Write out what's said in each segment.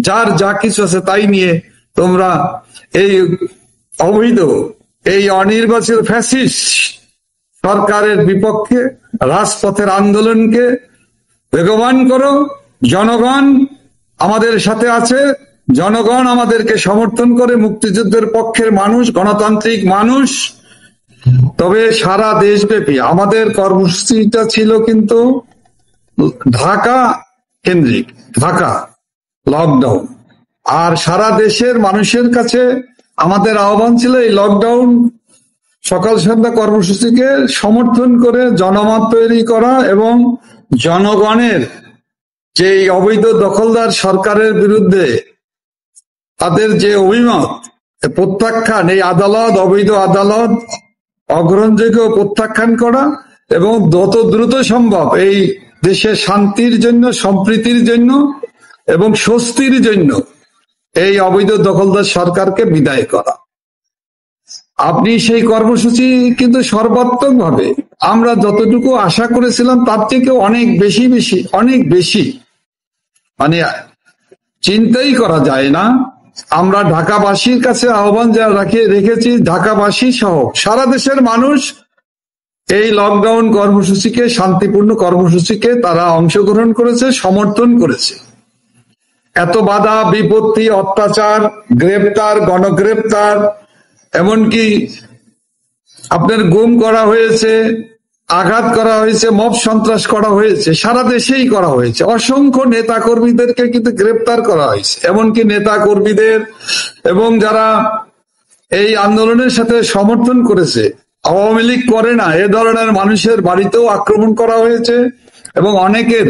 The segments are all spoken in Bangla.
যার যা কিছু আছে তাই নিয়ে তোমরা এই অবৈধ, এই অনির্বাচিত ফ্যাসিস্ট সরকারের বিপক্ষে রাজপথের আন্দোলনকে বেগবান করো। জনগণ আমাদের সাথে আছে, জনগণ আমাদেরকে সমর্থন করে, মুক্তিযুদ্ধের পক্ষের মানুষ, গণতান্ত্রিক মানুষ। তবে সারা দেশব্যাপী আমাদের কর্মসূচিটা ছিল কিন্তু ঢাকা কেন্দ্রিক, ঢাকা লকডাউন। আর সারা দেশের মানুষের কাছে আমাদের আহ্বান ছিল এই লকডাউন সকাল সন্ধ্যা কর্মসূচিকে সমর্থন করে জনমত তৈরি করা এবং জনগণের যে অবৈধ দখলদার সরকারের বিরুদ্ধে তাদের যে অভিমত প্রত্যাখ্যান, এই আদালত, অবৈধ আদালত অগ্রহণযোগ্য প্রত্যাখ্যান করা এবং যত দ্রুত সম্ভব এই দেশের শান্তির জন্য, সম্প্রীতির জন্য এবং স্বস্তির জন্য এই অবৈধ দখলদার সরকারকে বিদায় করা। আপনি সেই কর্মসূচি কিন্তু সর্বাত্মকভাবে আমরা যতটুকু আশা করেছিলাম তার থেকে অনেক বেশি মানে চিন্তাই করা যায় না। আমরা ঢাকাবাসীর কাছে আহ্বান যা রেখেছি, ঢাকাবাসী সহ সারা দেশের মানুষ এই লকডাউন কর্মসূচিকে, শান্তিপূর্ণ কর্মসূচিকে তারা অংশগ্রহণ করেছে, সমর্থন করেছে। এত বাধা বিপত্তি, অত্যাচার, গ্রেপ্তার, গণগ্রেপ্তার, এমনকি আপনার গুম করা হয়েছে, আঘাত করা হয়েছে, মব সন্ত্রাস করা হয়েছে, সারা দেশেই করা হয়েছে। অসংখ্য নেতা কর্মীদেরকে কিন্তু গ্রেপ্তার করা হয়েছে, এমনকি নেতা কর্মীদের এবং যারা এই আন্দোলনের সাথে সমর্থন করেছে, আওয়ামী লীগ করে না এ ধরনের মানুষের বাড়িতেও আক্রমণ করা হয়েছে এবং অনেকের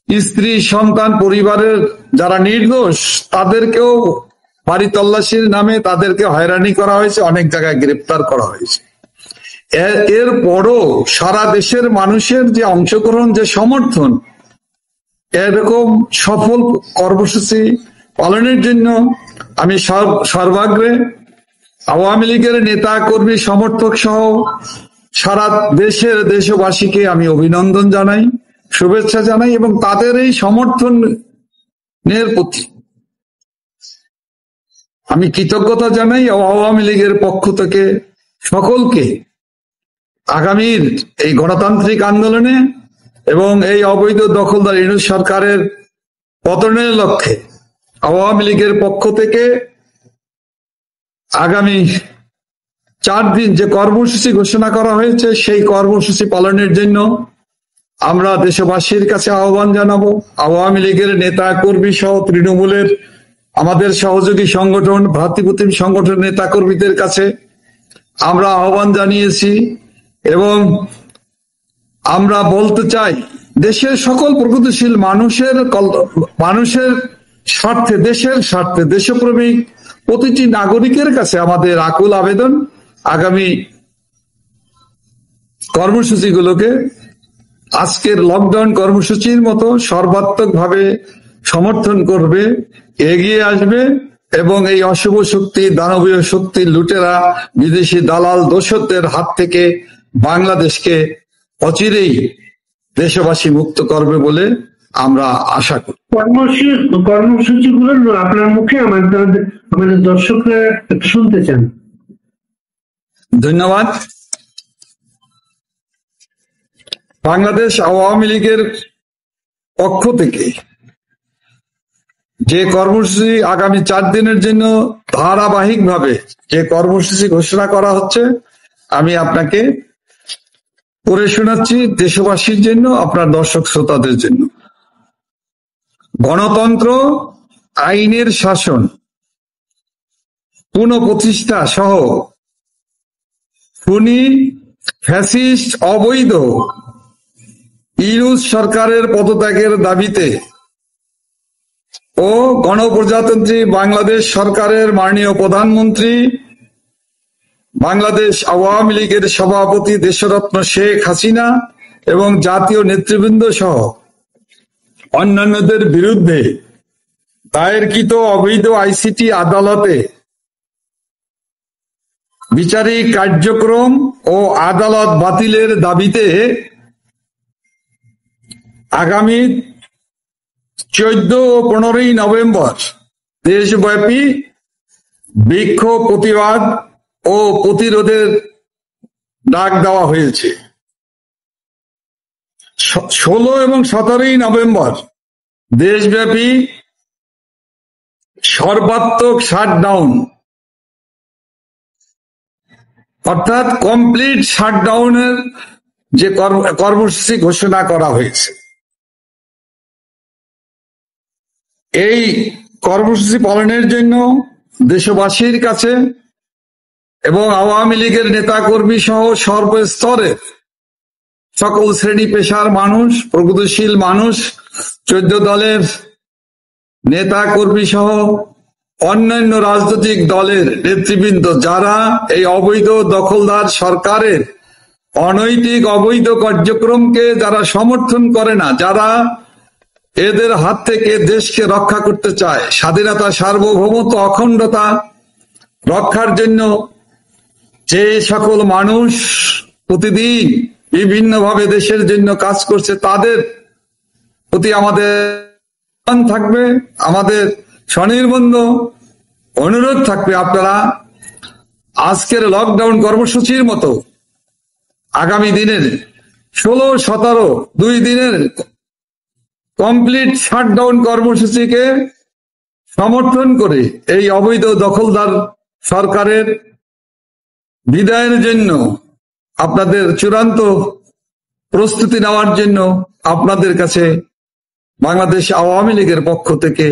স্ত্রী, সন্তান, পরিবারের যারা নির্দোষ তাদেরকেও বাড়ি তল্লাশির নামে তাদেরকে হয়রানি করা হয়েছে, অনেক জায়গায় গ্রেপ্তার করা হয়েছে। এরপরও সারা দেশের মানুষের যে অংশগ্রহণ, যে সমর্থন, এরকম সফল কর্মসূচি পালনের জন্য আমি সর্বাগ্রে আওয়ামী লীগের নেতা কর্মী সমর্থক সহ সারা দেশবাসীকে আমি অভিনন্দন জানাই, শুভেচ্ছা জানাই এবং তাদের এই সমর্থনের প্রতি আমি কৃতজ্ঞতা জানাই। আওয়ামী লীগের পক্ষ থেকে সকলকে আগামীর এই গণতান্ত্রিক আন্দোলনে এবং এই অবৈধ দখলদার ইউনূস সরকারের পতনের লক্ষ্যে আওয়ামী লীগের পক্ষ থেকে আগামী 4 দিন যে কর্মসূচি ঘোষণা করা হয়েছে সেই কর্মসূচি পালনের জন্য আমরা দেশবাসীর কাছে আহ্বান জানাবো। আওয়ামী লীগের নেতা কর্মী সহ তৃণমূলের আমাদের সহযোগী সংগঠন, ভ্রাতৃপ্রতিম সংগঠন নেতা কর্মীদের কাছে আমরা আহ্বান জানিয়েছি এবং আমরা বলতে চাই দেশের সকল প্রগতিশীল মানুষের স্বার্থে, দেশের স্বার্থে, দেশপ্রেমিক প্রতিটি নাগরিকের কাছে আমাদের আকুল আবেদন আগামী কর্মসূচিগুলোকে আজকের লকডাউন কর্মসূচির মতো সর্বাত্মকভাবে সমর্থন করবে, এগিয়ে আসবে এবং এই অশুভ শক্তি, দানবীয় শক্তি, লুটেরা, বিদেশি দালাল, দোসরদের হাত থেকে বাংলাদেশকে অচিরেই দেশবাসী মুক্ত করবে বলে আমরা আশা করি। কর্মসূচিগুলো আপনার মুখে আমাদের দর্শকরা শুনতে চান। ধন্যবাদ। বাংলাদেশ আওয়ামী লীগের পক্ষ থেকে যে কর্মসূচি আগামী 4 দিনের জন্য ধারাবাহিকভাবে যে কর্মসূচি ঘোষণা করা হচ্ছে আমি আপনাকে পড়ে শোনাচ্ছি দেশবাসীর জন্য, আপনার দর্শক শ্রোতাদের জন্য। গণতন্ত্র, আইনের শাসন পুনঃপ্রতিষ্ঠা সহ খুনি, ফ্যাসিস্ট, অবৈধ ইউনূস সরকারের পদত্যাগের দাবিতে ও গণপ্রজাতন্ত্রী বাংলাদেশ সরকারের মাননীয় প্রধানমন্ত্রী, বাংলাদেশ আওয়ামী লীগের সভাপতি দেশরত্ন শেখ হাসিনা এবং জাতীয় নেতৃবৃন্দ সহ অন্যান্যদের বিরুদ্ধে দায়েরকৃত অবৈধ আইসিটি আদালতে বিচারিক কার্যক্রম ও আদালত বাতিলের দাবিতে আগামী 14 ও 15 নভেম্বর দেশব্যাপী বিক্ষোভ, প্রতিবাদ ও প্রতিরোধের ডাক দেওয়া হয়েছে। 16 এবং 17 নভেম্বর দেশব্যাপী সর্বাত্মক শাটডাউন, অর্থাৎ কমপ্লিট শাটডাউনের যে কর্মসূচি ঘোষণা করা হয়েছে, এই কর্মসূচি পালনের জন্য দেশবাসীর কাছে এবং আওয়ামী লীগের নেতাকর্মী সহ সর্বস্তরের সকল শ্রেণী পেশার মানুষ, প্রগতিশীল মানুষ, 14 দলের নেতা কর্মী সহ অন্যান্য রাজনৈতিক দলের নেতৃবৃন্দ যারা এই অবৈধ দখলদার সরকারের অনৈতিক অবৈধ কার্যক্রমকে যারা সমর্থন করে না, যারা এদের হাত থেকে দেশকে রক্ষা করতে চায়, স্বাধীনতা, সার্বভৌমত্ব, অখণ্ডতা রক্ষার জন্য যে সকল মানুষ প্রতিদিন বিভিন্নভাবে দেশের জন্য কাজ করছে, তাদের প্রতি আমাদের থাকবে, আমাদের স্বনির্বন্ধ অনুরোধ থাকবে, আপনারা আজকের লকডাউন কর্মসূচির মতো আগামী দিনের 16-17 2 দিনের কমপ্লিট শাটডাউন কর্মসূচিকে সমর্থন করে এই অবৈধ দখলদার সরকারের বিদায়ের জন্য আপনাদের চূড়ান্ত প্রস্তুতি নেওয়ার জন্য আপনাদের কাছে বাংলাদেশ আওয়ামী লীগের পক্ষ থেকে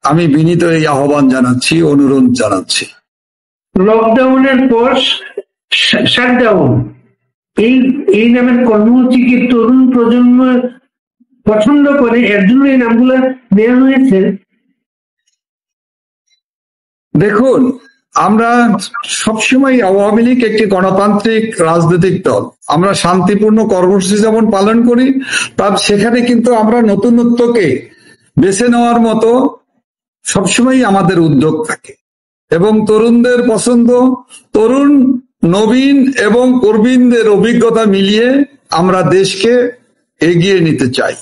আমি বিনীত এই আহ্বান জানাচ্ছি, অনুরোধ জানাচ্ছি। লকডাউনের পর শাটডাউন, এই নামের কর্মসূচি কি তরুণ প্রজন্ম পছন্দ করে, এর জন্য এই নামগুলো নেওয়া হয়েছে? দেখুন, আমরা সবসময় আওয়ামী লীগ একটি গণতান্ত্রিক রাজনৈতিক দল, আমরা শান্তিপূর্ণ কর্মসূচি যেমন পালন করি, তার সেখানে কিন্তু আমরা নতুনত্বকে বেছে নেওয়ার মতো সবসময় আমাদের উদ্যোগ থাকে এবং তরুণদের পছন্দ, তরুণ নবীন এবং প্রবীণদের অভিজ্ঞতা মিলিয়ে আমরা দেশকে এগিয়ে নিতে চাই।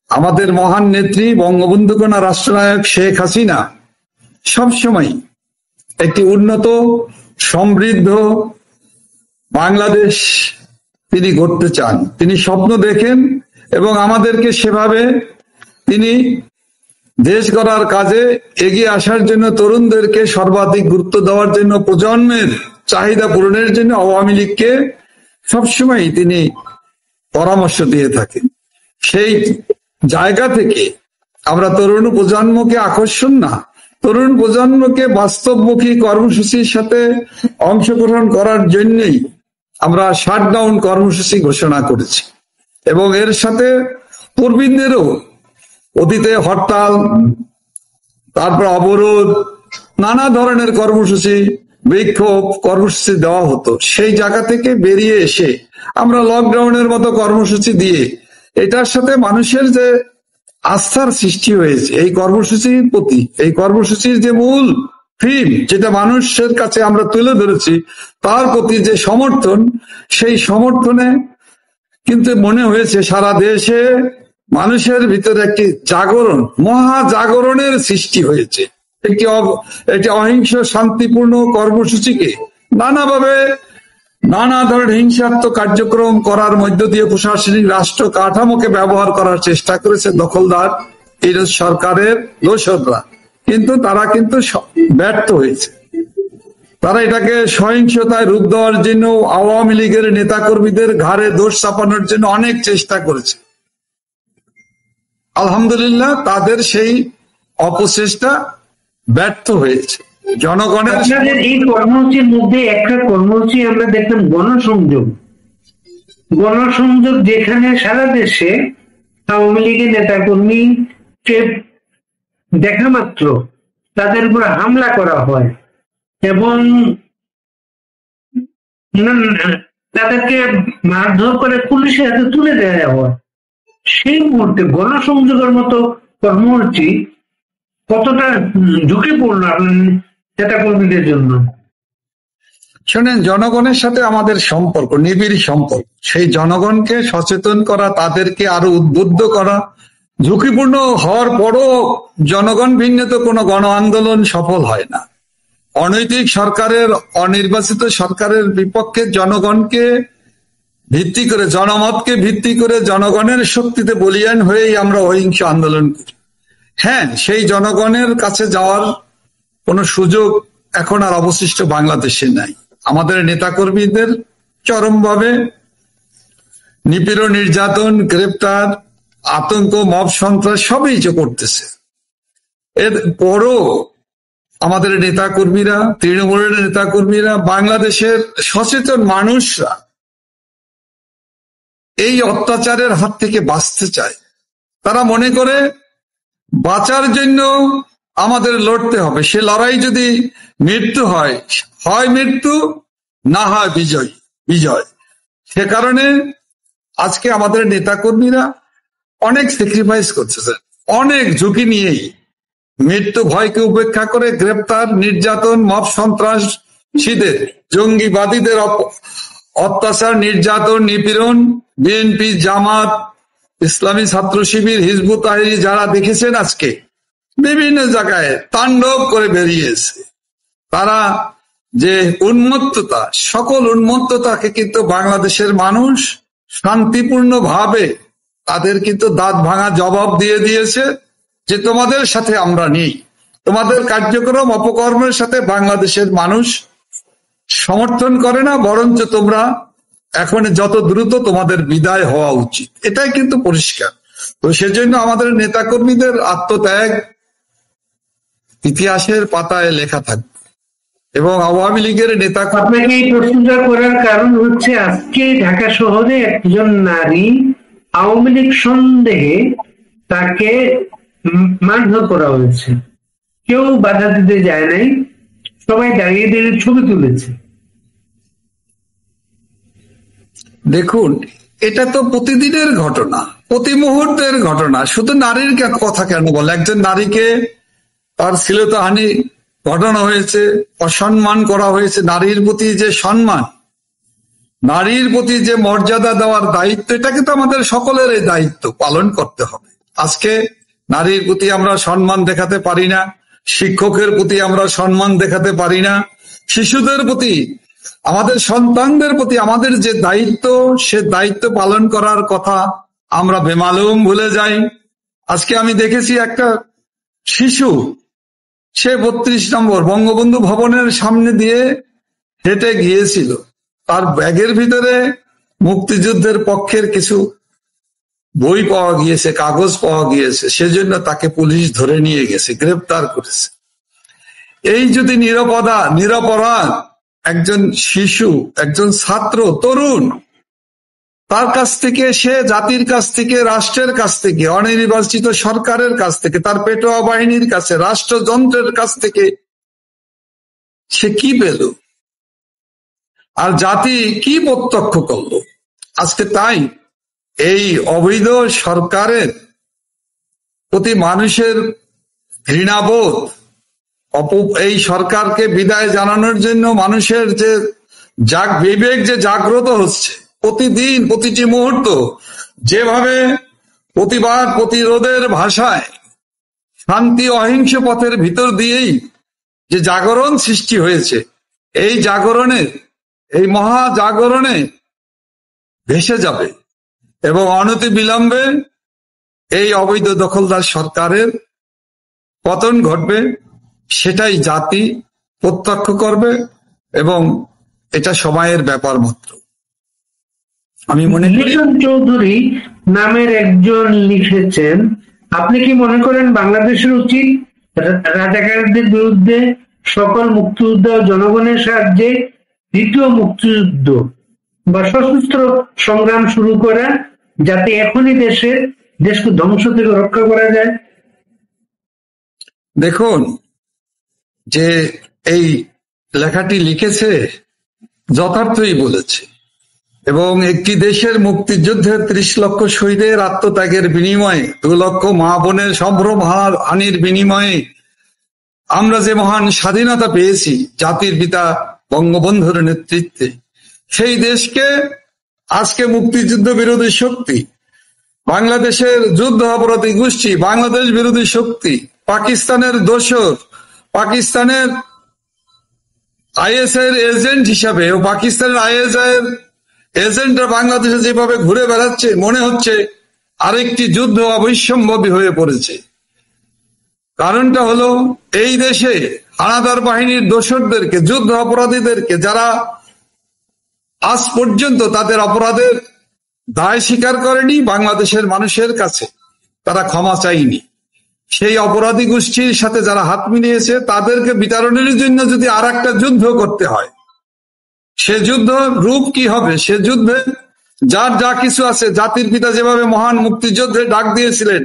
আমাদের মহান নেত্রী বঙ্গবন্ধু কন্যা রাষ্ট্রনায়ক শেখ হাসিনা সবসময় একটি উন্নত সমৃদ্ধ বাংলাদেশ তিনি গড়তে চান, তিনি স্বপ্ন দেখেন এবং আমাদেরকে সেভাবে তিনি দেশ গড়ার কাজে এগিয়ে আসার জন্য, তরুণদেরকে সর্বাধিক গুরুত্ব দেওয়ার জন্য, প্রজন্মের চাহিদা পূরণের জন্য আওয়ামী লীগকে সবসময় তিনি পরামর্শ দিয়ে থাকেন। সেই জায়গা থেকে আমরা তরুণ প্রজন্মকে আকর্ষণ না, তরুণ প্রজন্মকে বাস্তবমুখী কর্মসূচির সাথে অংশগ্রহণ করার জন্যই আমরা শাটডাউন কর্মসূচি ঘোষণা করেছি এবং এর সাথে প্রবীণদেরও অতীতে হরতাল, তারপর অবরোধ, নানা ধরনের কর্মসূচি, বিক্ষোভ কর্মসূচি দেওয়া হতো। সেই জায়গা থেকে বেরিয়ে এসে আমরা লকডাউনের মতো কর্মসূচি দিয়ে এটার সাথে মানুষের যে আস্থার সৃষ্টি হয়েছে এই কর্মসূচির প্রতি, এই কর্মসূচির যে মূল থিম যেটা মানুষের কাছে আমরা তুলে ধরেছি, তার প্রতি যে সমর্থন, সেই সমর্থনে কিন্তু মনে হয়েছে সারা দেশে মানুষের ভিতরে একটি জাগরণ, মহা জাগরণের সৃষ্টি হয়েছে। একটি অহিংস শান্তিপূর্ণ কর্মসূচিকে নানাভাবে নানা ধরনের হিংসাত্মক কার্যক্রম করার মধ্য দিয়ে প্রশাসনিক রাষ্ট্র কাঠামোকে ব্যবহার করার চেষ্টা করেছে দখলদার এই সরকারের দোসররা, কিন্তু তারা কিন্তু ব্যর্থ হয়েছে। তারা এটাকে সহিংসতায় রূপ দেওয়ার জন্য, আওয়ামী লীগের নেতাকর্মীদের ঘাড়ে দোষ চাপানোর জন্য অনেক চেষ্টা করেছে। আলহামদুলিল্লাহ তাদের সেই অপচেষ্টা ব্যর্থ হয়েছে। জনগণের আপনাদের এই কর্মসূচির মধ্যে একটা কর্মসূচি আমরা দেখলাম, গণসংযোগ। গণসংযোগ যেখানে সারা দেশে আওয়ামী লীগের নেতাকর্মীকে দেখা মাত্র তাদের উপর হামলা করা হয় এবং তাদেরকে মারধর করে পুলিশের হাতে তুলে দেওয়া হয়। সেই মুহূর্তে গণসংযোগের মতো কর্মসূচি কতটা ঝুঁকিপূর্ণ আপনার নেতাকর্মীদের জন্য? শোনেন, জনগণের সাথে আমাদের সম্পর্ক নিবিড় সম্পর্ক। সেই জনগণকে সচেতন করা, তাদেরকে আরো উদ্বুদ্ধ করা, ঝুঁকিপূর্ণ হওয়ার পরও জনগণ ভিন্নত কোনো গণ আন্দোলন সফল হয় না। অনৈতিক সরকারের, অনির্বাচিত সরকারের বিপক্ষে জনগণকে ভিত্তি করে, জনমতকে ভিত্তি করে, জনগণের শক্তিতে বলীয়ান হয়েই আমরা অহিংস আন্দোলন করি। হ্যাঁ, সেই জনগণের কাছে যাওয়ার কোনো সুযোগ এখন আর অবশিষ্ট বাংলাদেশে নাই। আমাদের নেতাকর্মীদের চরমভাবে নিপীড়ন, নির্যাতন, গ্রেপ্তার, আতঙ্ক, মব সন্ত্রাস সবই যে করতেছে। এর পরও আমাদের নেতাকর্মীরা, তৃণমূলের নেতাকর্মীরা, বাংলাদেশের সচেতন মানুষরা এই অত্যাচারের হাত থেকে বাঁচতে চায়। তারা মনে করে বাঁচার জন্য আমাদের লড়তে হবে। সে লড়াই যদি মৃত্যু হয়, হয় মৃত্যু, না হয় বিজয়। সে কারণে আজকে আমাদের নেতাকর্মীরা অনেক স্যাক্রিফাইস করতেছে, অনেক ঝুঁকি নিয়েই মৃত্যু ভয়কে উপেক্ষা করে গ্রেপ্তার, নির্যাতন, মব সন্ত্রাসীদের, জঙ্গিবাদীদের অত্যাচার, নির্যাতন, নিপীড়ন, বিএনপি, জামাত, ইসলামী ছাত্র শিবির, হিজবুত তাহরীর যারা দেখেছেন আজকে বিভিন্ন জায়গায় তাণ্ডব করে বেরিয়েছে। তারা যে উন্মত্ততা, সকল উন্মত্ততাকে কিন্তু বাংলাদেশের মানুষ শান্তিপূর্ণ ভাবে তাদের কিন্তু দাঁত ভাঙা জবাব দিয়ে দিয়েছে যে তোমাদের সাথে আমরা নেই, তোমাদের কার্যক্রম অপকর্মের সাথে বাংলাদেশের মানুষ সমর্থন করে না, বরঞ্চ তোমরা এখন যত দ্রুত তোমাদের বিদায় হওয়া উচিত। এটাই কিন্তু পরিষ্কার। তো সেজন্য আমাদের নেতাকর্মীদের আত্মত্যাগ ইতিহাসের পাতায় লেখা থাকবে। এবং আওয়ামী লীগের নেতা, আপনাকে এই প্রশ্নটা করার কারণ হচ্ছে আজকে ঢাকা শহরে একজন নারী আওয়ামী লীগ সন্দেহে তাকে মারধর করা হয়েছে। কেউ বাধা দিতে যায় নাই, সবাই দাঁড়িয়ে দাঁড়িয়ে ছবি তুলেছে। দেখুন, এটা তো প্রতিদিনের ঘটনা, প্রতি মুহূর্তের ঘটনা। শুধু নারীর কথা কেন বলে, একজন নারীকে তার শ্লীলতাহানি ঘটনা হয়েছে, অসম্মান করা হয়েছে। নারীর প্রতি যে সম্মান, নারীর প্রতি যে মর্যাদা দেওয়ার দায়িত্ব, এটা কিন্তু আমাদের সকলের এই দায়িত্ব পালন করতে হবে। আজকে নারীর প্রতি আমরা সম্মান দেখাতে পারি না, শিক্ষকের প্রতি আমরা সম্মান দেখাতে পারি না, শিশুদের প্রতি, আমাদের সন্তানদের প্রতি আমাদের যে দায়িত্ব, সে দায়িত্ব পালন করার কথা আমরা বেমালুম ভুলে যাই। আজকে আমি দেখেছি একটা শিশু, সে 32 নম্বর বঙ্গবন্ধু ভবনের সামনে দিয়ে হেঁটে গিয়েছিল, তার ব্যাগের ভিতরে মুক্তিযুদ্ধের পক্ষের কিছু বই পাওয়া গিয়েছে, কাগজ পাওয়া গিয়েছে, সেজন্য তাকে পুলিশ ধরে নিয়ে গেছে, গ্রেপ্তার করেছে। এই যদি নিরপরাধ একজন শিশু, একজন ছাত্র, তরুণ, তার কাছ থেকে, সে জাতির কাছ থেকে, রাষ্ট্রের কাছ থেকে, অনির্বাচিত সরকারের কাছ থেকে, তার পেটোয়া বাহিনীর কাছে, রাষ্ট্রযন্ত্রের কাছ থেকে সে কি পেল, আর জাতি কি প্রত্যক্ষ করলো আজকে? তাই এই অবৈধ সরকারের প্রতি মানুষের ঘৃণাবোধ, এই সরকারকে বিদায় জানানোর জন্য মানুষের যে বিবেক যে জাগ্রত হচ্ছে প্রতিদিন, প্রতিটি মুহূর্ত, যেভাবে প্রতিবাদ প্রতিরোধের ভাষায় শান্তি অহিংস পথের ভিতর দিয়েই যে জাগরণ সৃষ্টি হয়েছে, এই জাগরণে, এই মহা জাগরণে ভেসে যাবে এবং অনতি বিলম্বে এই অবৈধ দখলদার সরকারের পতন ঘটবে। সেটাই জাতি প্রত্যক্ষ করবে এবং এটা সময়ের ব্যাপার মাত্র। আমি মনে করি চৌধুরী নামের একজন লিখেছেন, আপনি কি মনে করেন বাংলাদেশের উচিত রাজাকারদের বিরুদ্ধে সকল মুক্তিযোদ্ধা ও জনগণের সাহায্যে দ্বিতীয় মুক্তিযুদ্ধ বা সশস্ত্র সংগ্রাম শুরু করা, যাতে এখনই দেশকে ধ্বংস থেকে রক্ষা করা যায়? দেখুন, যে এই লেখাটি লিখেছে যথার্থই বলেছে এবং একটি দেশের মুক্তিযুদ্ধের 30 লক্ষ শহীদের আত্মত্যাগের বিনিময়ে, 2 লক্ষ মা বোনের সম্ভ্রম হানির বিনিময়ে আমরা যে মহান স্বাধীনতা পেয়েছি জাতির পিতা বঙ্গবন্ধুর নেতৃত্বে, সেই দেশকে আজকে মুক্তিযুদ্ধ বিরোধী শক্তি বাংলাদেশের যুদ্ধ অপরাধী গোষ্ঠী, বাংলাদেশ বিরোধী শক্তি, পাকিস্তানের দোসর, পাকিস্তানের আইএস এর এজেন্ট হিসাবে ও পাকিস্তানের আইএস এর এজেন্টরা বাংলাদেশে যেভাবে ঘুরে বেড়াচ্ছে, মনে হচ্ছে আরেকটি যুদ্ধ অবশ্যম্ভাবী হয়ে পড়েছে। কারণটা হলো এই দেশে হানাদার বাহিনীর দোসরদেরকে, যুদ্ধ অপরাধীদেরকে, যারা আজ পর্যন্ত তাদের অপরাধের দায় স্বীকার করেনি, বাংলাদেশের মানুষের কাছে তারা ক্ষমা চায়নি, সেই অপরাধী গোষ্ঠীর সাথে যারা হাত মিলিয়েছে তাদেরকে বিতাড়নের জন্য যদি আর একটা যুদ্ধ করতে হয়, সে যুদ্ধ রূপ কি হবে? সে যুদ্ধে যার যা কিছু আছে, জাতির পিতা যেভাবে মহান মুক্তিযুদ্ধে ডাক দিয়েছিলেন,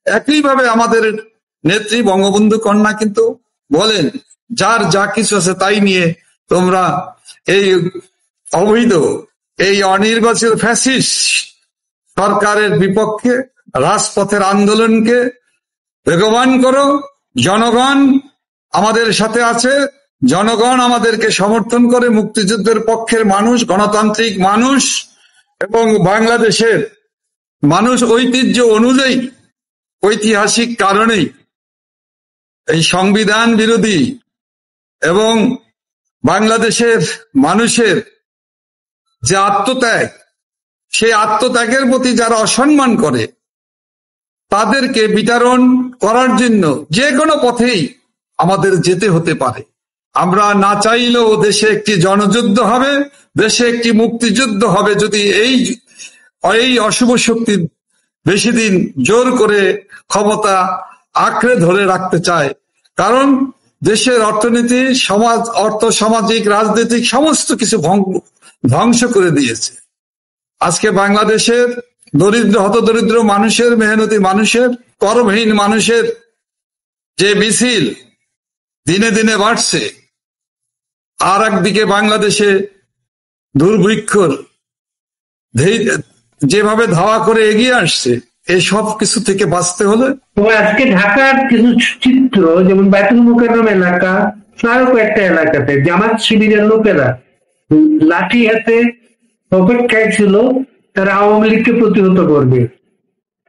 একইভাবে আমাদের নেত্রী বঙ্গবন্ধু কন্যা কিন্তু বলেন, যার যা কিছু আছে তাই নিয়ে তোমরা এই অবৈধ, এই অনির্বাচিত ফ্যাসিস্ট সরকারের বিপক্ষে রাজপথের আন্দোলনকে বেগবান করো। জনগণ আমাদের সাথে আছে, জনগণ আমাদেরকে সমর্থন করে, মুক্তিযুদ্ধের পক্ষের মানুষ, গণতান্ত্রিক মানুষ এবং বাংলাদেশের মানুষ ঐতিহ্য অনুযায়ী, ঐতিহাসিক কারণেই এই সংবিধান বিরোধী এবং বাংলাদেশের মানুষের যে আত্মত্যাগ, সেই আত্মত্যাগের প্রতি যারা অসম্মান করে তাদেরকে বিতাড়ন করার জন্য যে কোনো পথেই আমাদের যেতে হতে পারে। আমরা না চাইলেও দেশে একটি জনযুদ্ধ হবে, দেশে একটি মুক্তিযুদ্ধ হবে, যদি এই অশুভ শক্তি বেশি দিন জোর করে ক্ষমতা আঁকড়ে ধরে রাখতে চায়। কারণ দেশের অর্থনীতি, সমাজ, অর্থ, সামাজিক, রাজনৈতিক সমস্ত কিছু ধ্বংস করে দিয়েছে। আজকে বাংলাদেশের দরিদ্র, হতদরিদ্র মানুষের, মেহনতি মানুষের, কর্মহীন মানুষের যে মিছিল দিনে দিনে বাড়ছে, আর একদিকে বাংলাদেশে দুর্ভিক্ষর যেভাবে ধাওয়া করে এগিয়ে আসছে, এই সব কিছু থেকে বাঁচতে হলে আজকে ঢাকার কিছু চিত্র, যেমন বাইতুল মোকাররম এলাকা, আরো কয়েকটা এলাকাতে জামাত শিবিরের লোকেরা লাঠি হাতে অপেক্ষায় ছিল তারা আওয়ামী লীগকে প্রতিহত করবে।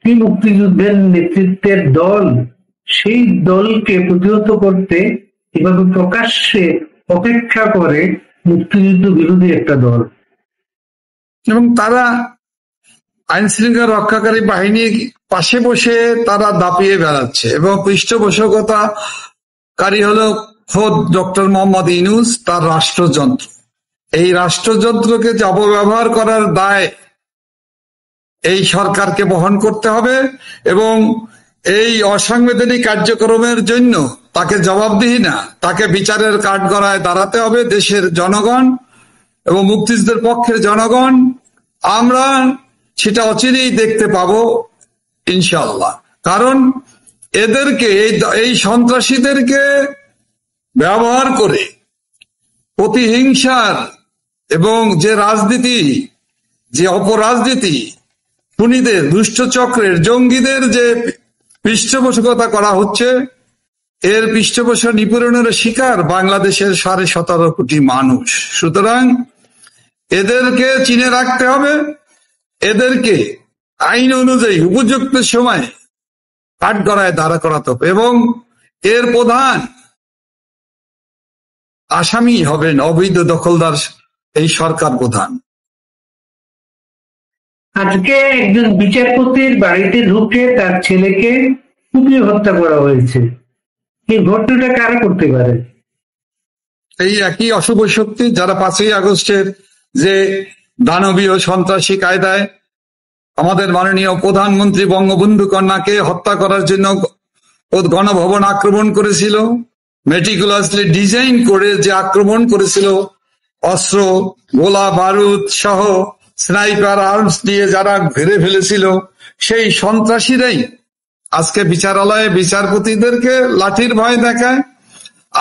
কি মুক্তিযুদ্ধের নেতৃত্বের দল, সেই দলকে প্রতিহত করতে এভাবে প্রকাশ্যে অপেক্ষা করে মুক্তিযুদ্ধ বিরোধী একটা দল। এবং তারা আইন শৃঙ্খলা রক্ষাকারী বাহিনীর পাশে বসে তারা দাপিয়ে বেড়াচ্ছে, এবং পৃষ্ঠপোষকতাকারী হলো খোদ ডক্টর মোহাম্মদ ইউনূস, তার রাষ্ট্রযন্ত্র। এই রাষ্ট্রযন্ত্রকে অপব্যবহার করার দায় এই সরকারকে বহন করতে হবে, এবং এই অসাংবিধানিক কার্যক্রমের জন্য তাকে জবাবদিহি না, তাকে বিচারের কাঠগড়ায় দাঁড়াতে হবে দেশের জনগণ এবং মুক্তিযুদ্ধের পক্ষের জনগণ। আমরা সেটা অচিরেই দেখতে পাবো ইনশাআল্লাহ। কারণ এদেরকে, এই সন্ত্রাসীদেরকে ব্যবহার করে প্রতিহিংসার এবং যে রাজনীতি, যে অপরাজনীতি, খুনিদের, দুষ্টচক্রের, জঙ্গিদের যে পৃষ্ঠপোষকতা করা হচ্ছে, এর পৃষ্ঠপোষক নিপীড়নের শিকার বাংলাদেশের 17.5 কোটি মানুষ। সুতরাং এদেরকে চিনে রাখতে হবে, এদেরকে আইন অনুযায়ী উপযুক্ত সময় কাঠগড়ায় দাঁড়া করাতে হবে, এবং এর প্রধান আসামি হবেন অবৈধ দখলদার এই সরকার প্রধান। আজকে একজন বিচারপতির বাড়িতে ঢুকে তার ছেলেকে কুপিয়ে হত্যা করা হয়েছে। এই ঘটনাটা কারা করতে পারে? এই একই অশুভ শক্তি যারা 5ই আগস্টের যে দানবীয় সন্ত্রাসী কায়দায় আমাদের মাননীয় প্রধানমন্ত্রী বঙ্গবন্ধু কন্যাকে হত্যা করার জন্য গণভবন আক্রমণ করেছিল, মেটিকুলাসলি ডিজাইন করে যে আক্রমণ করেছিল, অস্ত্র, গোলা বারুদ সহ স্নাইপার আর্মস দিয়ে যারা ঘিরে ফেলেছিল, সেই সন্ত্রাসীরাই আজকে বিচারালয়ে বিচারপতিদেরকে লাঠির ভয় দেখায়।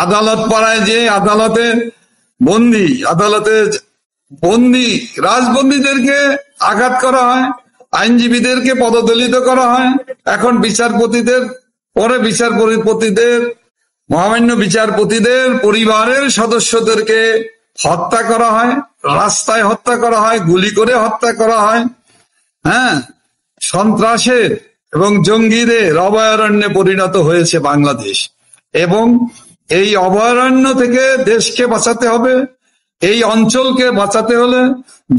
আদালত পাড়ায় যে আদালতে বন্দী রাজবন্দীদেরকে আঘাত করা হয়, আইনজীবীদেরকে পদদলিত করা হয়। এখন বিচারপতিদের পরে মহামান্য বিচারপতিদের পরিবারের সদস্যদেরকে হত্যা করা হয়, রাস্তায় হত্যা করা হয়, গুলি করে হত্যা করা হয়। হ্যাঁ, সন্ত্রাসের এবং জঙ্গিদের অভয়ারণ্যে পরিণত হয়েছে বাংলাদেশ। এবং এই অভয়ারণ্য থেকে দেশকে বাঁচাতে হবে, এই অঞ্চলকে বাঁচাতে হলে,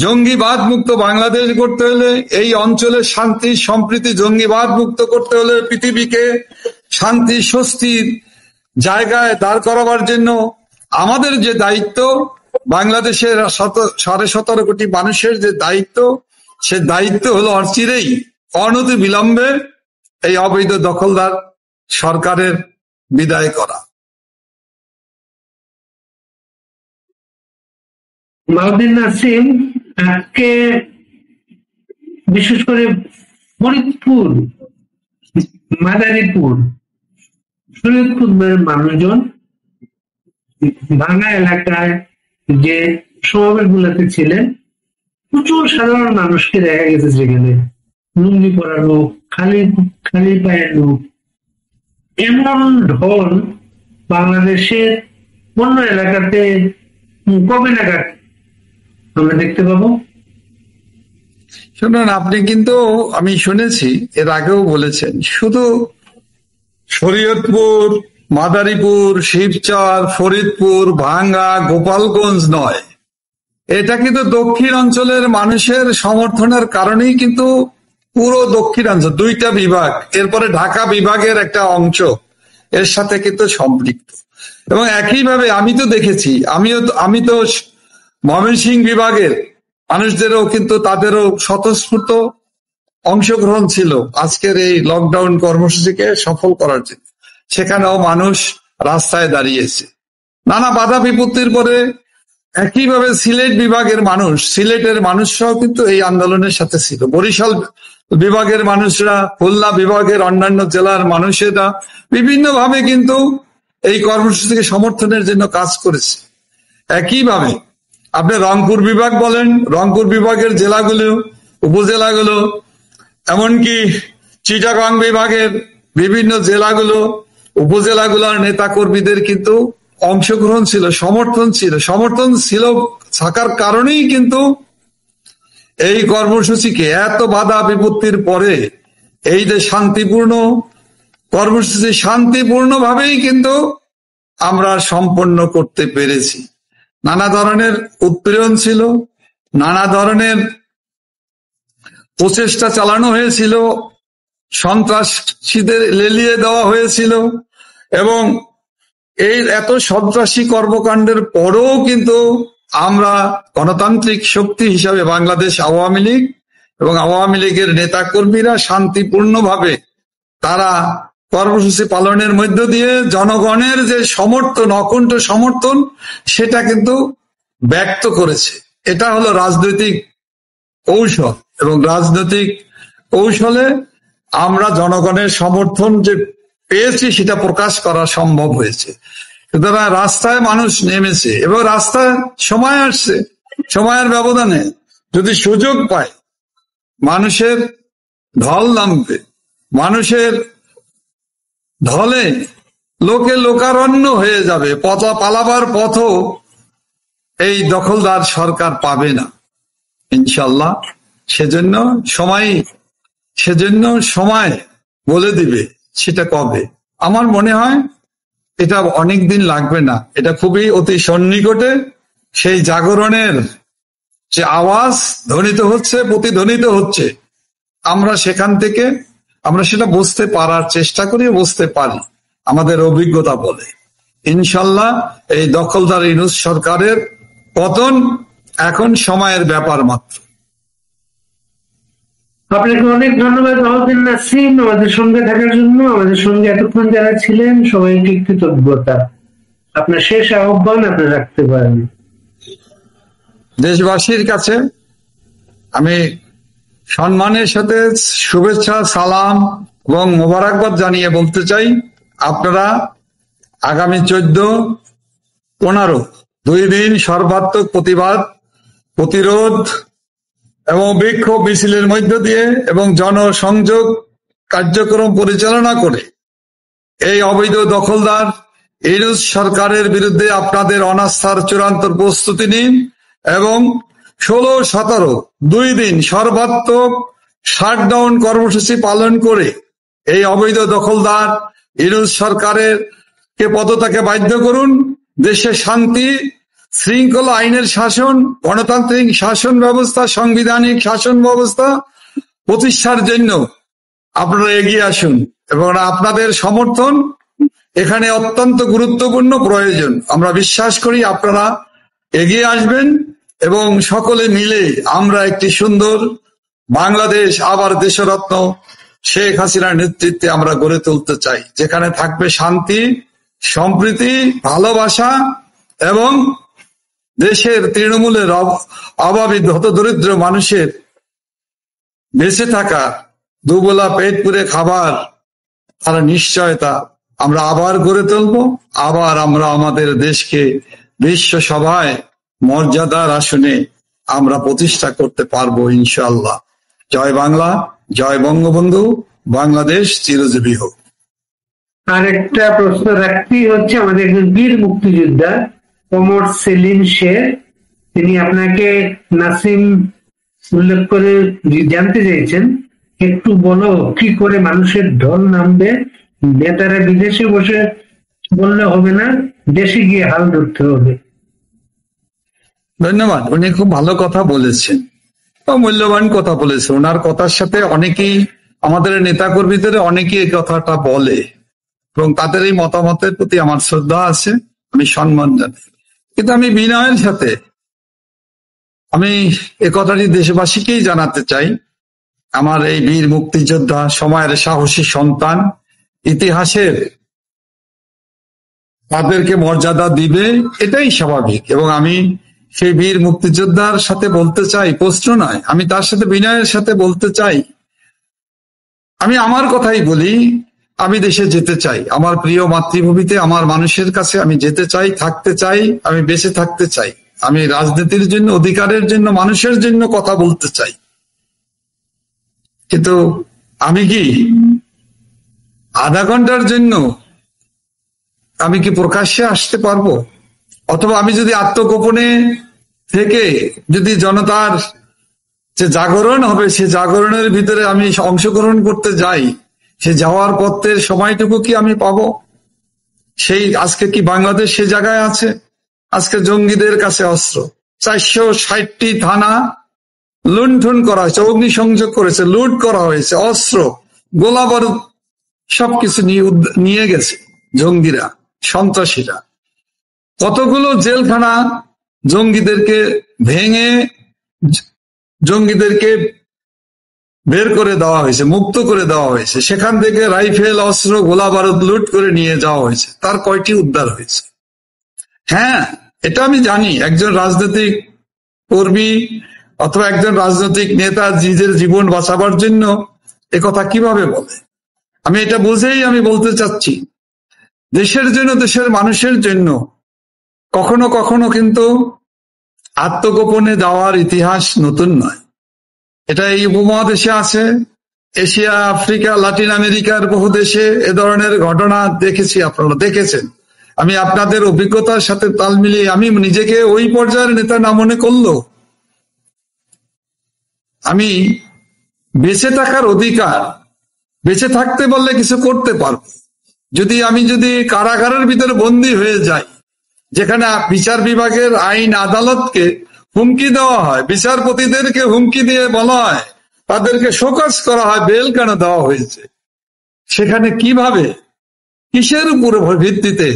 জঙ্গিবাদ মুক্ত বাংলাদেশ করতে হলে, এই অঞ্চলের শান্তি সম্প্রীতি জঙ্গিবাদ মুক্ত করতে হলে, পৃথিবীকে শান্তি স্বস্তির জায়গায় দাঁড় করাবার জন্য আমাদের যে দায়িত্ব, বাংলাদেশের 17.5 কোটি মানুষের যে দায়িত্ব, সে দায়িত্ব হলো অচিরেই অনতি বিলম্বে এই অবৈধ দখলদার সরকারের বিদায় করা। মাহমুদুর নাসিম, আজকে বিশেষ করে ফরিদপুর, মাদারীপুর, শরীয়তপুরের মানুষজন ভাঙ্গা এলাকায় যে সমাবেশ গুলাতে ছিলেন, প্রচুর সাধারণ মানুষকে দেখা গেছে সেখানে লুঙ্গি পরা লোক, খালি পায়ের লোক। এমন ঢল বাংলাদেশের অন্য এলাকাতে কবে নাগাদ আমরা দেখতে পাবো? শুনুন, আপনি কিন্তু, আমি শুনেছি এর আগেও বলেছেন, শুধু শরীয়তপুর, মাদারীপুর, শিবচর, ফরিদপুর, ভাঙ্গা, গোপালগঞ্জ নয়, এটা কিন্তু দক্ষিণ অঞ্চলের মানুষের সমর্থনের কারণেই কিন্তু পুরো দক্ষিণাঞ্চল, 2টা বিভাগ, এরপরে ঢাকা বিভাগের একটা অংশ এর সাথে কিন্তু সম্পৃক্ত। এবং একইভাবে আমি তো দেখেছি, আমি তো ময়মনসিংহ বিভাগের মানুষদেরও কিন্তু তাদেরও স্বতঃস্ফূর্ত অংশগ্রহণ ছিল আজকের এই লকডাউন কর্মসূচিকে সফল করার জন্য। সেখানেও মানুষ রাস্তায় দাঁড়িয়েছে নানা বাধা বিপত্তির পরে। একইভাবে সিলেট বিভাগের মানুষ, সিলেটের মানুষরাও কিন্তু এই আন্দোলনের সাথে ছিল। বরিশাল বিভাগের মানুষরা, খুলনা বিভাগের অন্যান্য জেলার মানুষেরা বিভিন্নভাবে কিন্তু এই কর্মসূচিকে সমর্থনের জন্য কাজ করেছে। একইভাবে আপনি রংপুর বিভাগ বলেন, রংপুর বিভাগের জেলাগুলো, উপজেলাগুলো, এমনকি চিটাগাং বিভাগের বিভিন্ন জেলাগুলো, উপজেলাগুলোর নেতা কর্মীদের কিন্তু অংশগ্রহণ ছিল, সমর্থন ছিল থাকার কারণেই কিন্তু এই কর্মসূচিকে এত বাধা বিপত্তির পরে এই যে শান্তিপূর্ণ কর্মসূচি শান্তিপূর্ণভাবেই কিন্তু আমরা সম্পন্ন করতে পেরেছি। নানা ধরনের উৎপীড়ন ছিল, নানা ধরনের প্রচেষ্টা চালানো হয়েছিল, সন্ত্রাসীদের লেলিয়ে দেওয়া হয়েছিল, এবং এই এত সন্ত্রাসী কর্মকাণ্ডের পরেও কিন্তু আমরা গণতান্ত্রিক শক্তি হিসাবে বাংলাদেশ আওয়ামী লীগ এবং আওয়ামী লীগের নেতাকর্মীরা শান্তিপূর্ণভাবে তারা কর্মসূচি পালনের মধ্য দিয়ে জনগণের যে সমর্থন, অকুণ্ঠ সমর্থন, সেটা কিন্তু ব্যক্ত করেছে। এটা হলো রাজনৈতিক কৌশল, এবং রাজনৈতিক কৌশলে আমরা জনগণের সমর্থন যে পেয়েছি সেটা প্রকাশ করা সম্ভব হয়েছে। সুতরাং রাস্তায় মানুষ নেমেছে এবং রাস্তায় সময় আসছে, সময়ের ব্যবধানে যদি সুযোগ পায় মানুষের ঢল নামবে, মানুষের ঢলে লোকে লোকারণ্য হয়ে যাবে, পালাবার পথও এই দখলদার সরকার পাবে না ইনশাল্লাহ। সেজন্য সময় বলে দিবে সেটা কবে। আমার মনে হয় এটা অনেক দিন লাগবে না, এটা খুবই অতি সন্নিকটে সেই জাগরণের যে আওয়াজ ধ্বনিত হচ্ছে, প্রতিধ্বনিত হচ্ছে, আমরা সেখান থেকে আমরা সেটা বুঝতে পারার চেষ্টা করি, বুঝতে পারি আমাদের অভিজ্ঞতা বলে। ইনশাল্লাহ এই দখলদার ইউনূস সরকারের পতন এখন সময়ের ব্যাপার মাত্র। আপনাকে অনেক ধন্যবাদ মাহমুদুর নাসিম, আমাদের সঙ্গে থাকার জন্য। আমাদের সঙ্গে এতক্ষণ যারা ছিলেন সবাইকে কৃতজ্ঞতা। আপনার শেষ আহ্বান আপনি রাখতে পারেন। দেশবাসীর কাছে আমি সম্মানের সাথে শুভেচ্ছা, সালাম এবং মোবারকবাদ জানিয়ে বলতে চাই, আপনারা আগামী 14-15 2 দিন সর্বাত্মক প্রতিবাদ, প্রতিরোধ এবং বিক্ষোভ মিছিলের মধ্য দিয়ে এবং জনসংযোগ কার্যক্রম পরিচালনা করে এই অবৈধ দখলদার ইউনূস সরকারের বিরুদ্ধে আপনাদের অনাস্থার চূড়ান্ত প্রস্তুতি নিন এবং 16-17 2 দিন সর্বাত্মক শাটডাউন কর্মসূচি পালন করে এই অবৈধ দখলদার ইউনূস সরকারের কে পদত্যাগে বাধ্য করুন। দেশে শান্তি শৃঙ্খলা, আইনের শাসন, গণতান্ত্রিক শাসন ব্যবস্থা, সাংবিধানিক শাসন ব্যবস্থা প্রতিষ্ঠার জন্য আপনারা এগিয়ে আসুন এবং আপনাদের সমর্থন এখানে অত্যন্ত গুরুত্বপূর্ণ প্রয়োজন। আমরা বিশ্বাস করি আপনারা এগিয়ে আসবেন এবং সকলে মিলে আমরা একটি সুন্দর বাংলাদেশ আবার দেশরত্ন শেখ হাসিনার নেতৃত্বে আমরা গড়ে তুলতে চাই, যেখানে থাকবে শান্তি, সম্প্রীতি, ভালোবাসা এবং দেশের তৃণমূলের অভাবী হতদরিদ্র মানুষের বেঁচে থাকা, দুবেলা পেট পুরে খাবার তার নিশ্চয়তা আমরা আবার গড়ে তুলব। আবার আমরা আমাদের দেশকে বিশ্ব সভায় মর্যাদার আসনে আমরা প্রতিষ্ঠা করতে পারবো ইনশাআল্লাহ। জয় বাংলা, জয় বঙ্গবন্ধু, বাংলাদেশ চিরজীবী হোক। আরেকটা প্রশ্ন রাখতেই হচ্ছে, আমাদের একজন বীর মুক্তিযোদ্ধা ওমর সেলিম শের, তিনি আপনাকে নাসিম উল্লেখ করে জানতে চাইছেন, একটু বলো কি করে মানুষের ঢল নামবে? নেতারা বিদেশে বসে বললে হবে না, দেশে গিয়ে হাল ধরতে হবে। ধন্যবাদ, উনি খুব ভালো কথা বলেছেন, মূল্যবান কথা বলেছেন। ওনার কথার সাথে অনেকেই আমাদের নেতাকর্মীদের অনেকেই এই কথাটা বলে এবং তাদের এই মতামতের প্রতি আমার শ্রদ্ধা আছে, আমি সম্মান জানাই। কিন্তু আমি বিনয়ের সাথে আমি এ কথাটি দেশবাসীকেই জানাতে চাই, আমার এই বীর মুক্তিযোদ্ধা সময়ের সাহসী সন্তান, ইতিহাসের তাদেরকে মর্যাদা দিবে, এটাই স্বাভাবিক। এবং আমি সেই বীর মুক্তিযোদ্ধার সাথে বলতে চাই, প্রশ্ন নয়, আমি তার সাথে বিনয়ের সাথে বলতে চাই, আমি আমার কথাই বলি, আমি দেশে যেতে চাই, আমার প্রিয় মাতৃভূমিতে, আমার মানুষের কাছে আমি যেতে চাই, থাকতে চাই, আমি বেঁচে থাকতে চাই, আমি রাজনীতির জন্য, অধিকারের জন্য, মানুষের জন্য কথা বলতে চাই। কিন্তু আমি কি আধা ঘন্টার জন্য আমি কি প্রকাশ্যে আসতে পারবো? অথবা আমি যদি আত্মগোপনে থেকে যদি জনতার যে জাগরণ হবে, সে জাগরণের ভিতরে আমি অংশগ্রহণ করতে যাই, সে যাওয়ার পথের সময়টুকু কি আমি পাবো? সেই আজকে কি বাংলাদেশ সে জায়গায় আছে? আজকে জঙ্গিদের কাছে অস্ত্র, 460টি থানা লুণ্ঠন করা হয়েছে, অগ্নিসংযোগ করেছে, লুট করা হয়েছে, অস্ত্র, গোলা বারুদ সবকিছু নিয়ে গেছে জঙ্গিরা, সন্ত্রাসীরা। কতগুলো জেলখানা জঙ্গিদেরকে ভেঙে জঙ্গিদেরকে বের করে দেওয়া হয়েছে, মুক্ত করে দেওয়া হয়েছে, সেখান থেকে রাইফেল, অস্ত্র, গোলা বারুদ লুট করে নিয়ে যাওয়া হয়েছে। তার কয়টি উদ্ধার হয়েছে? হ্যাঁ, এটা আমি জানি। একজন রাজনৈতিক কর্মী অথবা একজন রাজনৈতিক নেতা নিজের জীবন বাঁচাবার জন্য একথা কিভাবে বলে, আমি এটা বুঝেই আমি বলতে চাচ্ছি, দেশের জন্য, দেশের মানুষের জন্য কখনো কখনো কিন্তু আত্মগোপনে যাওয়ার ইতিহাস নতুন নয়। এটা এই উপমহাদেশে আছে, এশিয়া, আফ্রিকা, লাতিন আমেরিকার বহু দেশে এ ধরনের ঘটনা দেখেছি, আপনারা দেখেছেন। আমি আপনাদের অভিজ্ঞতার সাথে তাল মিলিয়ে আমি নিজেকে ওই পর্যায়ের নেতা না মনে করলেও আমি বেঁচে থাকার অধিকার, বেঁচে থাকতে বললে কিছু করতে পারবো। আমি যদি কারাগারের ভিতরে বন্দী হয়ে যাই, যেখানে বিচার বিভাগের আইন আদালতকে হুমকি দেওয়া হয়, বিচারপতিদেরকে হুমকি দিয়ে বলা হয়, তাদেরকে শোকজ করা হয়, বেল কেন দেওয়া হয়েছে, সেখানে কিভাবে, কিসের উপর ভিত্তিতে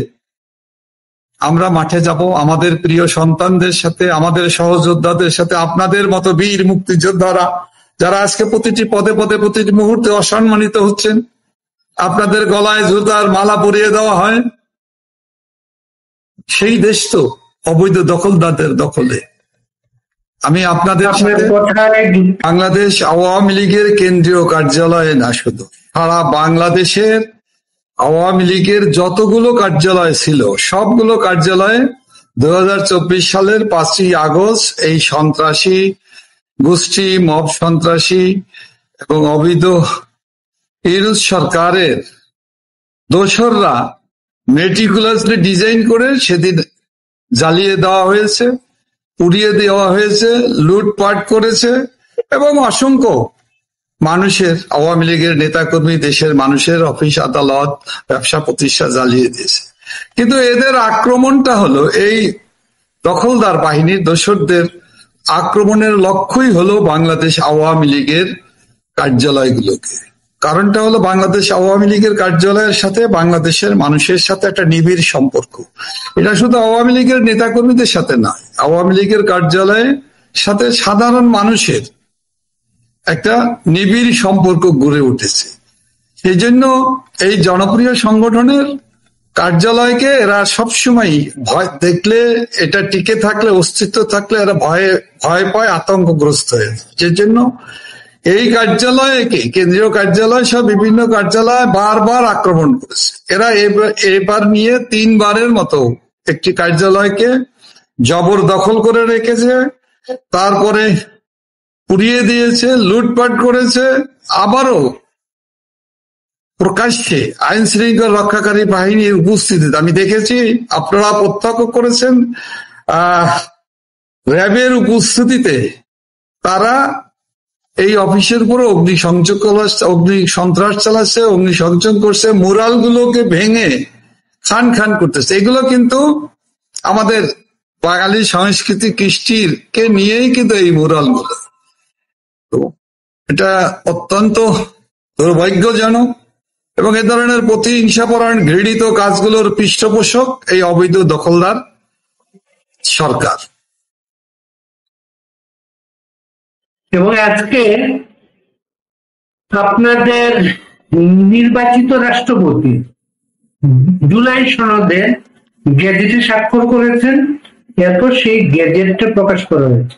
আমরা মাঠে যাব আমাদের প্রিয় সন্তানদের সাথে, আমাদের সহযোদ্ধাদের সাথে? আপনাদের মতো বীর মুক্তিযোদ্ধারা যারা আজকে প্রতিটি পদে পদে প্রতিটি মুহূর্তে অসম্মানিত হচ্ছেন, আপনাদের গলায় জুতার মালা পরিয়ে দেওয়া হয়, সেই দেশ তো অবৈধ দখলদারদের দখলে। আমি আপনাদের সাথে বাংলাদেশ আওয়ামী লীগের কেন্দ্রীয় কার্যালয়ে না, শুধু সারা বাংলাদেশের আওয়ামী লীগের যতগুলো কার্যালয় ছিল সবগুলো কার্যালয়ে 2024 সালের 5ই আগস্ট এই সন্ত্রাসী গোষ্ঠী, মব সন্ত্রাসী এবং অবৈধ ইউনূস সরকারের দোসররা মেটিকুলাসলি ডিজাইন করে সেদিন জ্বালিয়ে দেওয়া হয়েছে, উড়িয়ে দেওয়া হয়েছে, লুটপাট করেছে এবং অসংখ্য মানুষের, আওয়ামী লীগের নেতাকর্মী দেশের মানুষের অফিস আদালত ব্যবসা প্রতিষ্ঠান জ্বালিয়ে দিয়েছে। কিন্তু এদের আক্রমণটা হলো এই দখলদার বাহিনীর দোসরদের আক্রমণের লক্ষ্যই হলো বাংলাদেশ আওয়ামী লীগের কার্যালয়গুলোকে। কারণটা হলো বাংলাদেশ আওয়ামী লীগের কার্যালয়ের সাথে বাংলাদেশের মানুষের সাথে একটা নিবিড় সম্পর্ক। এটা শুধু আওয়ামী লীগের নেতাকর্মীদের সাথে নয়, আওয়ামী লীগের কার্যালয়ের সাথে সাধারণ মানুষের একটা নিবিড় সম্পর্ক গড়ে উঠেছে। সেই জন্য এই জনপ্রিয় সংগঠনের কার্যালয়কে এরা সবসময় ভয় দেখলে, এটা টিকে থাকলে, অস্তিত্ব থাকলে এরা ভয় পায়, আতঙ্কগ্রস্ত হয়ে যায়। যে জন্য এই কার্যালয়কে, কেন্দ্রীয় কার্যালয় সব বিভিন্ন কার্যালয় বারবার আক্রমণ করেছে। এরা এবার নিয়ে 3 বারের মতো একটি কার্যালয়কে জবরদখল করে রেখেছে, তারপরে পুড়িয়ে দিয়েছে, লুটপাট করেছে, আবারও প্রকাশ্যে আইন শৃঙ্খলা রক্ষাকারী বাহিনীর উপস্থিতিতে আমি দেখেছি, আপনারা প্রত্যক্ষ করেছেন, র্যাবের উপস্থিতিতে তারা এই অফিসের উপরে অগ্নি সন্ত্রাস চালাচ্ছে, অগ্নিসংযোগ করছে, মুরাল গুলোকে ভেঙে খান খান করতেছে। এগুলো কিন্তু আমাদের বাঙালি সংস্কৃতি কৃষ্টির কে নিয়েই কিন্তু এই মুরাল গুলো। তো এটা অত্যন্ত দুর্ভাগ্যজনক এবং এ ধরনের প্রতিহিংসাপরায়ণ ঘৃণিত কাজগুলোর পৃষ্ঠপোষক এই অবৈধ দখলদার সরকার। এবং আজকে আপনাদের নির্বাচিত রাষ্ট্রপতি জুলাই সনদে গেজেটে স্বাক্ষর করেছেন, এত সেই গেজেটটা প্রকাশ করা হয়েছে।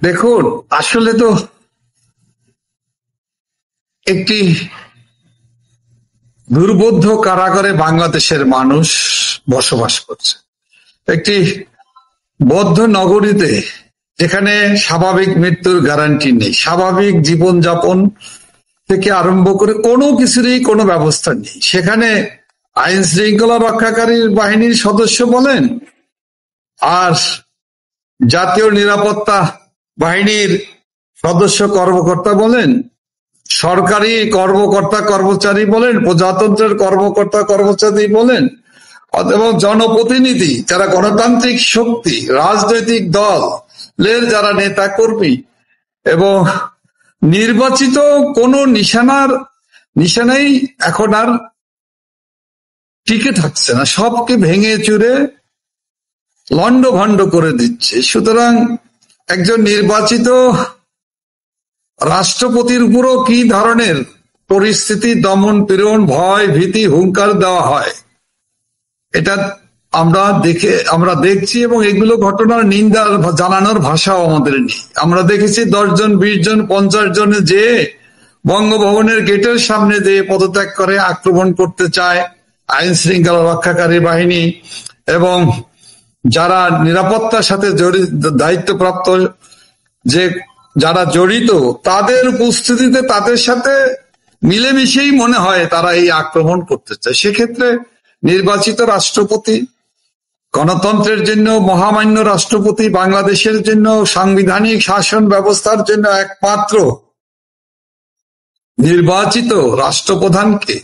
দেখুন, আসলে তো একটি দুর্বোধ্য কারাগারে বাংলাদেশের মানুষ বসবাস করছে, একটি বদ্ধ নগরীতে যেখানে স্বাভাবিক মৃত্যুর গ্যারান্টি নেই, স্বাভাবিক জীবনযাপন থেকে আরম্ভ করে কোনো কিছুরই কোনো ব্যবস্থা নেই। সেখানে আইন শৃঙ্খলা রক্ষাকারী বাহিনীর সদস্য বলেন আর জাতীয় নিরাপত্তা বাহিনীর সদস্য কর্মকর্তা বলেন, সরকারি কর্মকর্তা কর্মচারী বলেন, প্রজাতন্ত্রের কর্মকর্তা কর্মচারী বলেন, এবং জনপ্রতিনিধি যারা গণতান্ত্রিক শক্তি, রাজনৈতিক দলের যারা নেতা কর্মী এবং নির্বাচিত কোনো নিশানাই এখন আর টিকে থাকছে না, সবকে ভেঙে চুরে লন্ডভন্ড করে দিচ্ছে। সুতরাং একজন নির্বাচিত রাষ্ট্রপতির উপরও কি ধরনের পরিস্থিতি, দমন পীড়ন, ভয় ভীতি, হুঙ্কার দেওয়া হয়, এটা আমরা দেখছি এবং এগুলো ঘটনার নিন্দা জানানোর ভাষাও আমাদের নেই। আমরা দেখেছি 10 জন 20 জন 50 জনে যে বঙ্গভবনের গেটের সামনে যে পদত্যাগ করে আক্রমণ করতে চায় আইন শৃঙ্খলা রক্ষাকারী বাহিনী এবং যারা নিরাপত্তার সাথে দায়িত্বপ্রাপ্ত যারা জড়িত তাদের উপস্থিতিতে তাদের সাথে মিলেমিশেই মনে হয় তারা এই আক্রমণ করতে চায়। সেক্ষেত্রে নির্বাচিত রাষ্ট্রপতি, গণতন্ত্রের জন্য মহামান্য রাষ্ট্রপতি, বাংলাদেশের জন্য সাংবিধানিক শাসন ব্যবস্থার জন্য একমাত্র নির্বাচিত রাষ্ট্রপ্রধানকে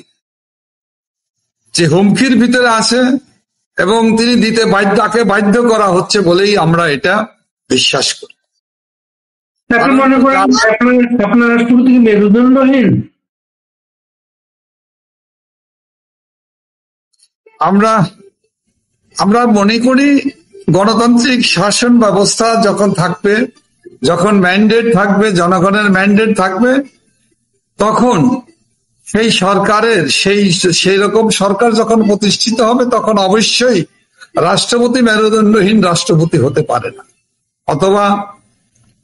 যে হুমকির ভিতরে আছে এবং তিনি তাকে বাধ্য করা হচ্ছে বলেই আমরা এটা বিশ্বাস করি। আপনি মনে করেন আপনার রাষ্ট্রপতি কি মেরুদণ্ডহীন? আমরা মনে করি গণতান্ত্রিক শাসন ব্যবস্থা যখন থাকবে, যখন ম্যান্ডেট থাকবে, জনগণের ম্যান্ডেট থাকবে, তখন সেই সরকারের সেই রকম সরকার যখন প্রতিষ্ঠিত হবে তখন অবশ্যই রাষ্ট্রপতি মেরুদণ্ডহীন রাষ্ট্রপতি হতে পারে না। অথবা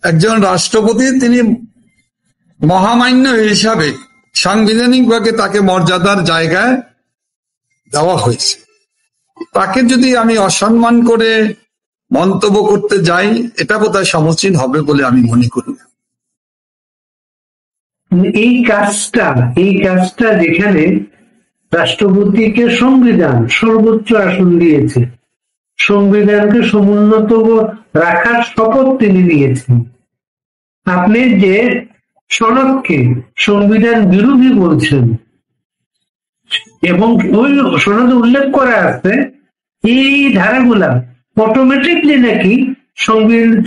একজন রাষ্ট্রপতি তিনি মহামান্য হিসাবে সাংবিধানিকভাবে তাকে মর্যাদার জায়গায় দেওয়া হয়েছে, তাকে যদি আমি অসম্মান করে মন্তব্য করতে যাই এটা বোধহয় সমীচীন হবে বলে আমি মনে করি। এই কাজটা যেখানে রাষ্ট্রপতিকে সংবিধান সর্বোচ্চ আসন দিয়েছে, সংবিধানকে সমুন্নত রাখার শপথ তিনি নিয়েছেন। আপনি যে সনদকে সংবিধান বিরোধী বলছেন এবং ওই সনদে উল্লেখ করা আছে এই ধারাগুলা অটোমেটিকলি নাকি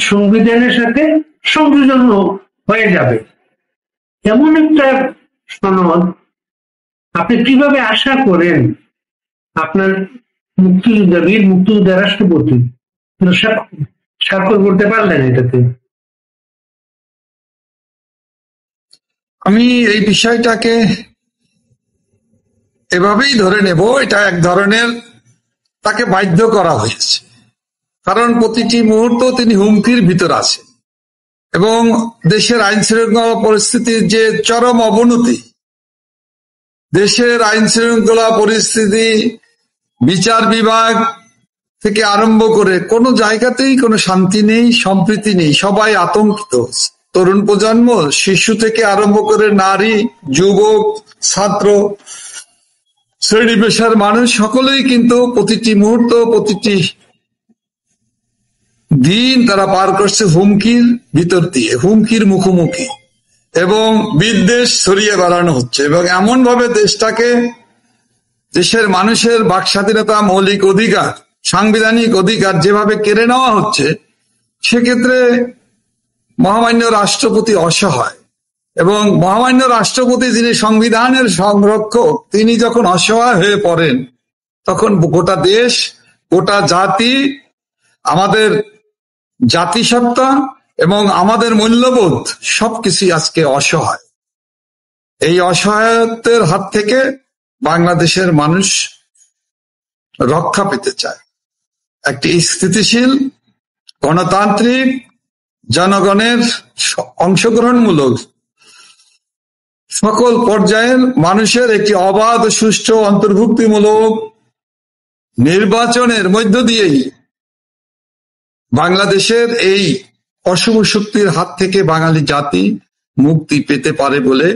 সংবিধানের সাথে সংযোজন হয়ে যাবে, এমন একটা সনদ আপনি কিভাবে আশা করেন আপনার মুক্তিযোদ্ধা, বীর মুক্তিযোদ্ধা রাষ্ট্রপতি স্বাক্ষর করতে পারলেন এটাতে? আমি এই বিষয়টাকে এভাবেই ধরে নেব, এটা এক ধরনের তাকে বাধ্য করা হয়েছে, কারণ প্রতিটি মুহূর্ত তিনি হুমকির ভিতর আছেন এবং দেশের আইন শৃঙ্খলা পরিস্থিতির যে চরম অবনতি, দেশের আইন শৃঙ্খলা পরিস্থিতি, বিচার বিভাগ থেকে আরম্ভ করে কোনো জায়গাতেই কোনো শান্তি নেই, সম্প্রীতি নেই, সবাই আতঙ্কিত। তরুণ প্রজন্ম, শিশু থেকে আরম্ভ করে নারী, যুবক, ছাত্র, শ্রেণী পেশার মানুষ সকলেই কিন্তু প্রতিটি মুহূর্ত, প্রতিটি দিন তারা পার করছে হুমকির ভিতর দিয়ে, হুমকির মুখোমুখি, এবং বিদ্বেষ ছড়িয়ে বেড়ানো হচ্ছে এবং এমন ভাবে দেশটাকে, দেশের মানুষের বাক স্বাধীনতা, মৌলিক অধিকার, সাংবিধানিক অধিকার যেভাবে কেড়ে নেওয়া হচ্ছে, সেক্ষেত্রে মহামান্য রাষ্ট্রপতি অসহায়। এবং মহামান্য রাষ্ট্রপতি, যিনি সংবিধানের সংরক্ষক, তিনি যখন অসহায় হয়ে পড়েন, তখন গোটা দেশ, গোটা জাতি, আমাদের জাতিসত্তা এবং আমাদের মূল্যবোধ সবকিছুই আজকে অসহায়। এই অসহায়ত্বের হাত থেকে বাংলাদেশের মানুষ রক্ষা পেতে চায়। একটি স্থিতিশীল, গণতান্ত্রিক, জনগণের অংশগ্রহণমূলক সকল পর্যায়ের মানুষের একটি অবাধ, সুষ্ঠু, অন্তর্ভুক্তিমূলক নির্বাচনের মধ্য দিয়েই বাংলাদেশের এই অশুভ শক্তির হাত থেকে বাঙালি জাতি মুক্তি পেতে পারে বলে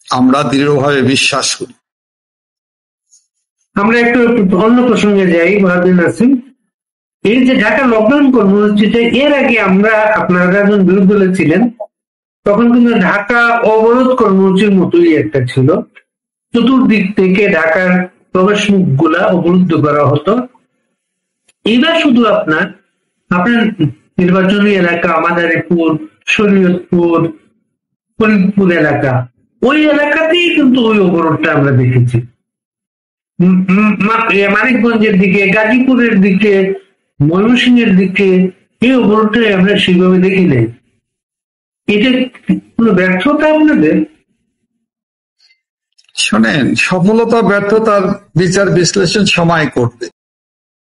আমরা দৃঢ়ভাবে বিশ্বাস করি। আমরা একটু অন্য প্রসঙ্গে যাই। বাহাদুর নাসিম, এই যে ঢাকা লকডাউন কর্মসূচিতে এর আগে আপনারা যখন বিরোধী দলে ছিলেন তখন কিন্তু ঢাকা অবরোধ কর্মসূচির মতোই একটা ছিল। চতুর্দিক থেকে ঢাকার প্রবেশ মুখ গুলা অবরুদ্ধ করা হতো। এবার শুধু আপনার নির্বাচনী এলাকা, মাদারীপুর, শরীয়তপুর, ফরিদপুর এলাকা, ওই এলাকাতেই কিন্তু ওই অবরোধটা আমরা দেখেছি। মানিকগঞ্জের দিকে, গাজীপুরের দিকে, ময়মনসিংহের দিকে এই অবরোধটাই আমরা সেভাবে দেখি নাই। এটা কোনো ব্যর্থতা আপনাদের? শোনেন, সফলতা ব্যর্থতার বিচার বিশ্লেষণ সময় করবে।